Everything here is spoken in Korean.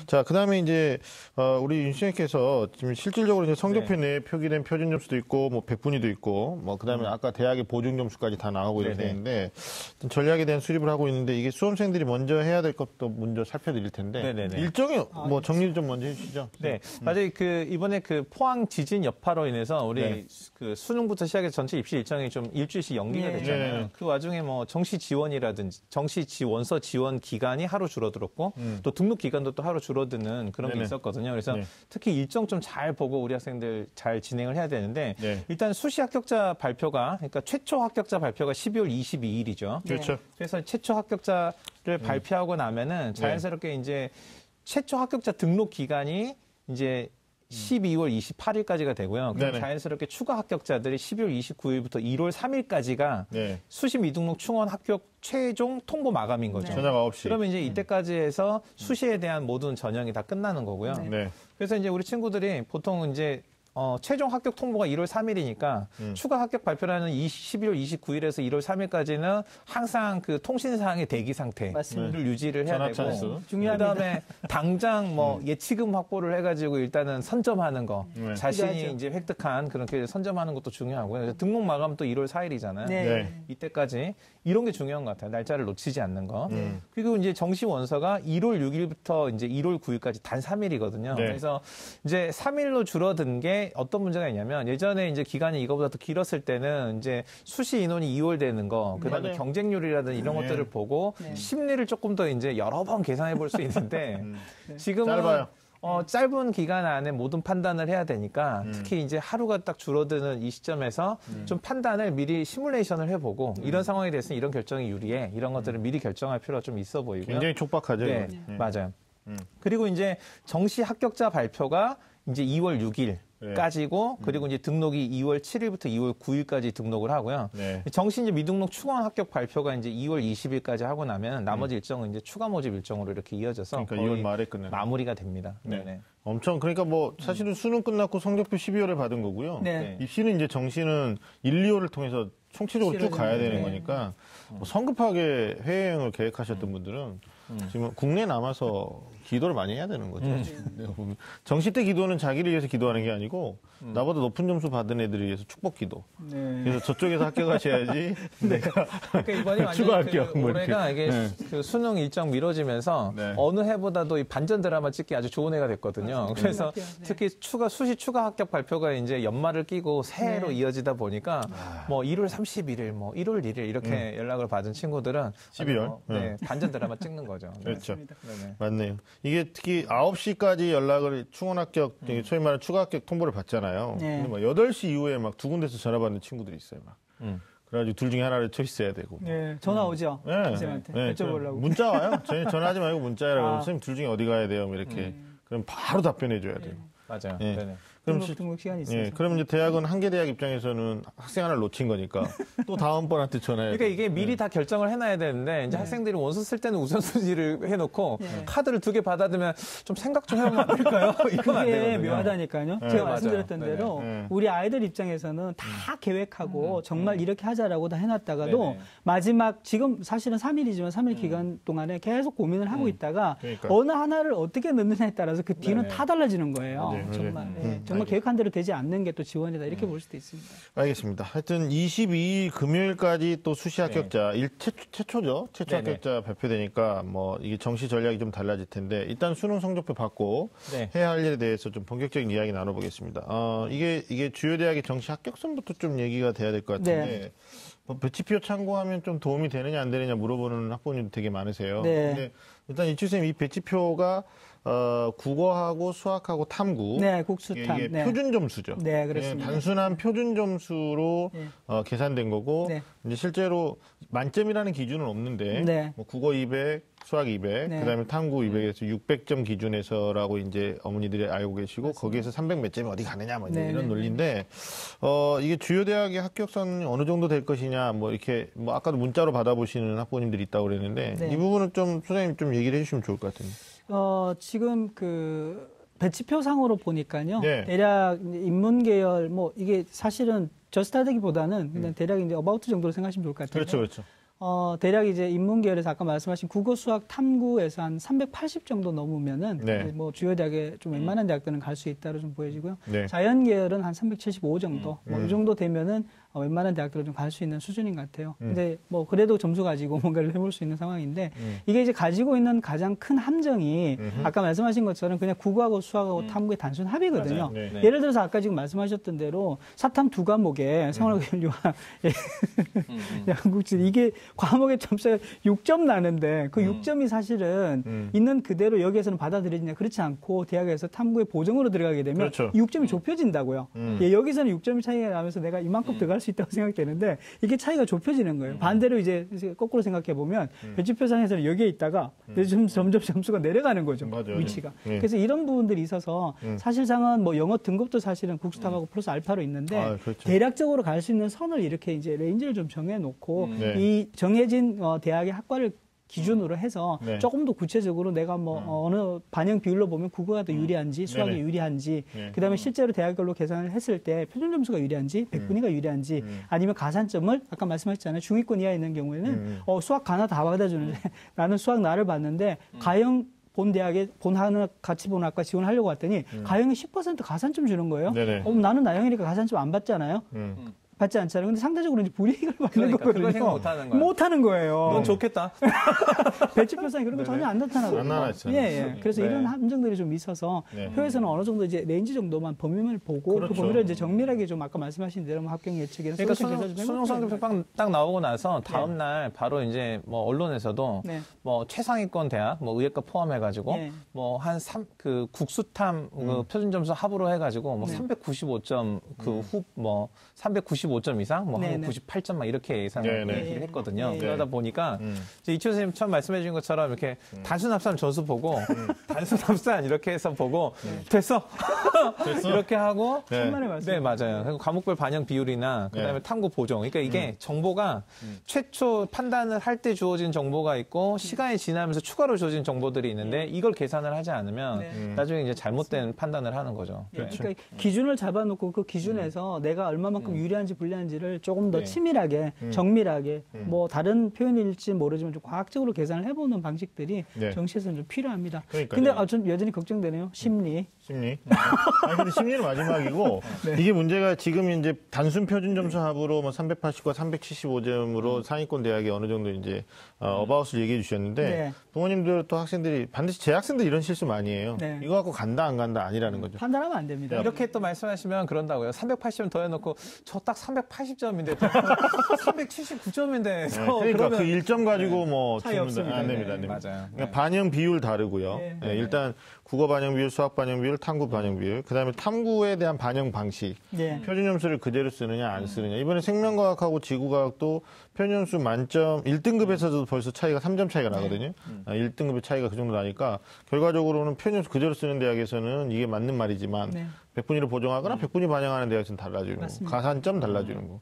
자, 그다음에 이제 우리 윤 시장님께서 지금 실질적으로 이제 성적표 내에 표기된 표준 점수도 있고 뭐 백분위도 있고 뭐 그다음에 아까 대학의 보증 점수까지 다 나오고 이렇게 있는데 전략에 대한 수립을 하고 있는데 이게 수험생들이 먼저 해야 될 것도 먼저 살펴드릴 텐데 일정이 뭐 정리를 좀 먼저 해주시죠. 네, 맞아요. 그 이번에 그 포항 지진 여파로 인해서 우리 그 수능부터 시작해서 전체 입시 일정이 좀 일주일씩 연기가 됐잖아요. 그 와중에 뭐 정시 지원이라든지 원서 지원 기간이 하루 줄어들었고 또 등록 기간도 또 하루 줄어드는 그런 게 있었거든요. 그래서 특히 일정 좀 잘 보고 우리 학생들 잘 진행을 해야 되는데 일단 수시 합격자 발표가 그러니까 최초 합격자 발표가 12월 22일이죠. 그렇죠. 그래서 최초 합격자를 발표하고 나면은 자연스럽게 이제 최초 합격자 등록 기간이 이제 12월 28일까지가 되고요. 그럼 자연스럽게 추가 합격자들이 12월 29일부터 1월 3일까지가 수시 미등록 충원 합격 최종 통보 마감인 거죠. 저녁 9시. 그러면 이제 이때까지 해서 수시에 대한 모든 전형이 다 끝나는 거고요. 그래서 이제 우리 친구들이 보통 이제 최종 합격 통보가 1월 3일이니까 추가 합격 발표라는 12월 29일에서 1월 3일까지는 항상 그 통신사항의 대기 상태를 유지를 해야 되고 그다음에 당장 뭐 예치금 확보를 해가지고 일단은 선점하는 거 자신이 이제 획득한 그렇게 선점하는 것도 중요하고요. 등록 마감 또 1월 4일이잖아요. 이때까지 이런 게 중요한 것 같아요. 날짜를 놓치지 않는 거. 그리고 이제 정시 원서가 1월 6일부터 이제 1월 9일까지 단 3일이거든요. 그래서 이제 3일로 줄어든 게 어떤 문제가 있냐면 예전에 이제 기간이 이거보다 더 길었을 때는 이제 수시 인원이 2월 되는 거, 그다음에 경쟁률이라든지 이런 것들을 보고 심리를 조금 더 이제 여러 번 계산해 볼 수 있는데 지금은 짧아요. 짧은 기간 안에 모든 판단을 해야 되니까 특히 이제 하루가 딱 줄어드는 이 시점에서 좀 판단을 미리 시뮬레이션을 해보고 이런 상황에 대해서는 이런 결정이 유리해 이런 것들을 미리 결정할 필요가 좀 있어 보이고요. 굉장히 촉박하죠. 네, 맞아요. 그리고 이제 정시 합격자 발표가 이제 2월 6일까지고 그리고 이제 등록이 2월 7일부터 2월 9일까지 등록을 하고요. 정시 이제 미등록 추가 합격 발표가 이제 2월 20일까지 하고 나면 나머지 일정은 이제 추가 모집 일정으로 이렇게 이어져서 그러니까 2월 말에 끝내 마무리가 됩니다. 엄청 그러니까 뭐 사실은 수능 끝났고 성적표 12월에 받은 거고요. 입시는 이제 정시는 1, 2월을 통해서 총체적으로 쭉 가야 되는 거니까 뭐 성급하게 해외여행을 계획하셨던 분들은 지금 국내에 남아서 기도를 많이 해야 되는 거죠. 정시 때 기도는 자기를 위해서 기도하는 게 아니고 나보다 높은 점수 받은 애들을 위해서 축복 기도. 그래서 저쪽에서 합격하셔야지. 그러니까 이번에 추가 완전 합격. 뭐 올해가 이게 그 수능 일정 미뤄지면서 어느 해보다도 이 반전 드라마 찍기 아주 좋은 해가 됐거든요. 그래서 특히 수시 추가 합격 발표가 이제 연말을 끼고 새해로 이어지다 보니까 뭐 1월 31일, 뭐 1월 1일 이렇게 연락을 받은 친구들은 12월 반전 드라마 찍는 거죠. 그렇죠. 맞네요. 이게 특히 9시까지 연락을 충원 합격, 소위 말하는 추가 합격 통보를 받잖아요. 근데 막 8시 이후에 막 두 군데서 전화 받는 친구들이 있어요. 막. 그래가지고 둘 중에 하나를 초이스해야 되고. 전화 오죠. 선생님한테 여쭤보려고. 문자 와요. 저희 전화하지 말고 문자라고 그러면 선생님 둘 중에 어디 가야 돼요? 이렇게. 그럼 바로 답변해 줘야 돼요. 맞아요. 그럼 등록 시간이 있어요. 그러면 이제 대학은 한 개 대학 입장에서는 학생 하나를 놓친 거니까 또 다음 번한테 전화해야 그러니까 이게 미리 다 결정을 해놔야 되는데 이제 학생들이 원서 쓸 때는 우선순위를 해놓고 카드를 2개 받아두면 좀 생각 좀 해보면 안 될까요? 이건 안 그게 되거든요. 묘하다니까요. 제가 말씀드렸던 대로 우리 아이들 입장에서는 다 계획하고 정말 이렇게 하자라고 다 해놨다가도 마지막 지금 사실은 3일이지만 3일 기간 동안에 계속 고민을 하고 있다가 어느 하나를 어떻게 넣느냐에 따라서 그 뒤는 다 달라지는 거예요. 정말 계획한 대로 되지 않는 게 또 지원이다 이렇게 볼 수도 있습니다. 알겠습니다. 하여튼 22일 금요일까지 또 수시 합격자 최초죠. 최초 합격자 발표되니까 뭐 이게 정시 전략이 좀 달라질 텐데 일단 수능 성적표 받고 해야 할 일에 대해서 좀 본격적인 이야기 나눠보겠습니다. 이게 주요 대학의 정시 합격선부터 좀 얘기가 돼야 될 것 같은데 뭐 배치표 참고하면 좀 도움이 되느냐 안 되느냐 물어보는 학부모님도 되게 많으세요. 근데 일단 이추쌤 이 배치표가 국어하고 수학하고 탐구. 국수탐. 이게 표준 점수죠. 그렇습니다. 단순한 표준 점수로 계산된 거고 이제 실제로 만점이라는 기준은 없는데 뭐 국어 200, 수학 200, 그다음에 탐구 200에서 600점 기준에서라고 이제 어머니들이 알고 계시고 거기에서 300 몇 점이 어디 가느냐 뭐 이런 논리인데 이게 주요 대학의 합격선이 어느 정도 될 것이냐 뭐 이렇게 뭐 아까도 문자로 받아보시는 학부모님들이 있다고 그랬는데 이 부분은 좀 소장님 좀 얘기를 해주시면 좋을 것 같은데. 지금 그 배치표상으로 보니까요. 대략 인문 계열 뭐 이게 사실은 저스타되기보다는 그냥 대략 이제 어바우트 정도로 생각하시면 좋을 것 같아요. 그렇죠. 대략 이제 인문계열에서 아까 말씀하신 국어, 수학, 탐구에서 한 380 정도 넘으면은 네. 뭐 주요 대학에 좀 웬만한 대학들은 갈 수 있다로 좀 보여지고요. 네. 자연계열은 한 375 정도, 뭐 이 정도 되면은 웬만한 대학들은 좀 갈 수 있는 수준인 것 같아요. 근데 뭐 그래도 점수 가지고 뭔가를 해볼 수 있는 상황인데 이게 이제 가지고 있는 가장 큰 함정이 아까 말씀하신 것처럼 그냥 국어하고 수학하고 탐구의 단순 합이거든요. 네. 예를 들어서 아까 지금 말씀하셨던 대로 사탐 두 과목에 생활과학인류와 한국지 이게 과목의 점수가 6점 나는데 그 6점이 사실은 있는 그대로 여기에서는 받아들여지냐 그렇지 않고 대학에서 탐구의 보정으로 들어가게 되면 그렇죠. 6점이 좁혀진다고요. 예, 여기서는 6점이 차이가 나면서 내가 이만큼 들어갈 수 있다고 생각되는데 이게 차이가 좁혀지는 거예요. 반대로 이제 거꾸로 생각해 보면 배치표상에서는 여기에 있다가 점점 점수가 내려가는 거죠. 맞아요. 위치가. 그래서 이런 부분들이 있어서 사실상은 뭐 영어 등급도 사실은 국수탑하고 플러스 알파로 있는데 그렇죠. 대략적으로 갈 수 있는 선을 이렇게 이제 레인지를 좀 정해놓고 네. 이 정해진 대학의 학과를 기준으로 해서 네. 조금 더 구체적으로 내가 뭐 어느 반영 비율로 보면 국어가 더 유리한지 수학이 네네. 유리한지 네. 그다음에 실제로 대학별로 계산을 했을 때 표준 점수가 유리한지 백분위가 유리한지 아니면 가산점을 아까 말씀하셨잖아요. 중위권 이하에 있는 경우에는 수학 가나 다 받아주는데 나는 수학 나를 봤는데 가형 본 대학에 같이 본 학과 지원하려고 했더니 가형이 10% 가산점 주는 거예요. 나는 나형이니까 가산점 안 받잖아요. 받지 않잖아요. 근데 상대적으로 이제 불이익을 받는 거거든요. 그걸 생각 못하는 거야. 못하는 거예요. 넌 좋겠다. 배치표상에 그런 거 전혀 안 나타나거든요. 안 나타나죠. 예. 그래서 네. 이런 함정들이 좀 있어서 표에서는 어느 정도 이제 레인지 정도만 범위를 보고 그렇죠. 그 범위를 이제 정밀하게 좀 아까 말씀하신 대로 합격 예측이나 그러니까 수능 성적표 딱 나오고 나서 다음 날 바로 이제 뭐 언론에서도 네. 뭐 최상위권 대학 뭐 의예과 포함해가지고 네. 뭐 한 그 국수탐 그 표준 점수 합으로 해가지고 뭐 395점 그 뭐 395점 이상 뭐 한 98점 막 이렇게 예상을 얘기를 했거든요. 그러다 보니까 이제 이철 선생님 처음 말씀해 주신 것처럼 이렇게 단순 합산 점수 보고 단순 합산 이렇게 해서 보고 됐어 이렇게 하고 천만의 말씀. 네 맞아요. 그리고 과목별 반영 비율이나 그다음에 탐구 보정. 그러니까 이게 정보가 최초 판단을 할 때 주어진 정보가 있고 시간이 지나면서 추가로 주어진 정보들이 있는데 이걸 계산을 하지 않으면 나중에 이제 잘못된 판단을 하는 거죠. 그러니까 기준을 잡아놓고 그 기준에서 내가 얼마만큼 유리한지 불리한지를 조금 더 치밀하게, 정밀하게, 뭐 다른 표현일지 모르지만 좀 과학적으로 계산을 해보는 방식들이 정시에서는 좀 필요합니다. 근데 전 여전히 걱정되네요. 심리. 아니, 근데 심리는 마지막이고, 이게 문제가 지금 이제 단순 표준 점수 합으로 뭐 380과 375점으로 상위권 대학이 어느 정도 이제, 어바웃을 얘기해 주셨는데, 부모님들 또 학생들이 반드시 제 학생들 이런 실수 많이 해요. 이거 갖고 간다, 안 간다 아니라는 거죠. 판단하면 안 됩니다. 이렇게 또 말씀하시면 그런다고요. 380점 더 해놓고, 저 딱 380점인데, 379점인데. 그러니까 그 1점 가지고 뭐, 차이 없습니다. 안 됩니다. 맞아요. 그러니까 반영 비율 다르고요. 일단 국어 반영 비율, 수학 반영 비율, 탐구 반영 비율, 그다음에 탐구에 대한 반영 방식, 표준 점수를 그대로 쓰느냐 안 쓰느냐. 이번에 생명과학하고 지구과학도 표준 점수 만점 1등급에서도 벌써 차이가 3점 차이가 나거든요. 1등급의 차이가 그 정도 나니까 결과적으로는 표준 점수 그대로 쓰는 대학에서는 이게 맞는 말이지만 100분위로 보정하거나 100분위 반영하는 대학에서는 달라지는 거, 가산점 달라지는 거.